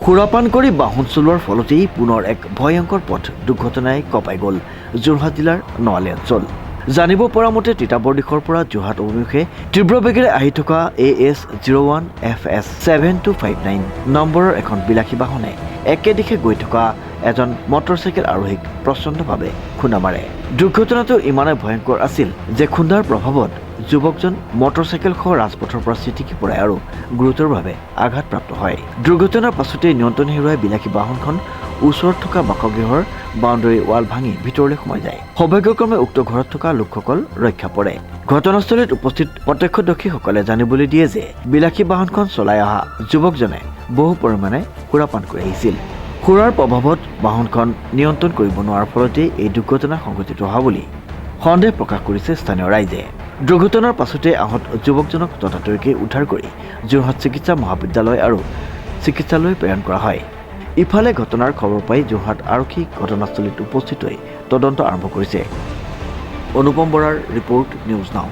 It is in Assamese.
সুৰাপান কৰি বাহন চলোৱাৰ ফলতেই পুনৰ এক ভয়ংকৰ পথ দুৰ্ঘটনাই কঁপাই গ'ল যোৰহাট জিলাৰ নৱালী অঞ্চল। জানিব পৰা মতে তিতাবৰ দিশৰ পৰা যোৰহাট অভিমুখে তীব্ৰ বেগেৰে আহি থকা AS01 FS 7259 নম্বৰৰ এখন বিলাসী বাহনে একে দিশে গৈ থকা এজন মটৰচাইকেল আৰোহীক প্ৰচণ্ডভাৱে খুন্দা মাৰে। দুৰ্ঘটনাটো ইমানে ভয়ংকৰ আছিল যে খুন্দাৰ প্ৰভাৱত যুৱকজন মটৰচাইকেলসহ ৰাজপথৰ পৰা ছিটিকি পৰে আৰু গুৰুতৰভাৱে আঘাতপ্ৰাপ্ত হয়। দুৰ্ঘটনাৰ পাছতে নিয়ন্ত্ৰণ হেৰুৱাই বিলাসী বাহনখন ওচৰত থকা বাসগৃহৰ বাউণ্ডেৰী ৱাল ভাঙি ভিতৰলৈ সোমাই যায়। সৌভাগ্যক্ৰমে উক্ত ঘৰত থকা লোকসকল ৰক্ষা পৰে। ঘটনাস্থলীত উপস্থিত প্ৰত্যক্ষদৰ্শীসকলে জানিবলৈ দিয়ে যে বিলাসী বাহনখন চলাই অহা যুৱকজনে বহু পৰিমাণে সুৰাপান কৰি আহিছিল। সুৰাৰ প্ৰভাৱত বাহনখন নিয়ন্ত্ৰণ কৰিব নোৱাৰাৰ ফলতে এই দুৰ্ঘটনা সংঘটিত হোৱা বুলি সন্দেহ প্ৰকাশ কৰিছে স্থানীয় ৰাইজে। দুৰ্ঘটনাৰ পাছতে আহত যুৱকজনক ততাতৈয়াকৈ উদ্ধাৰ কৰি যোৰহাট চিকিৎসা মহাবিদ্যালয় আৰু চিকিৎসালয় প্ৰেৰণ কৰা হয়। ইফালে ঘটনাৰ খবৰ পাই যোৰহাট আৰক্ষী ঘটনাস্থলীত উপস্থিত হৈ তদন্ত আৰম্ভ কৰিছে। অনুপম বৰাৰ ৰিপৰ্ট, নিউজ নাও।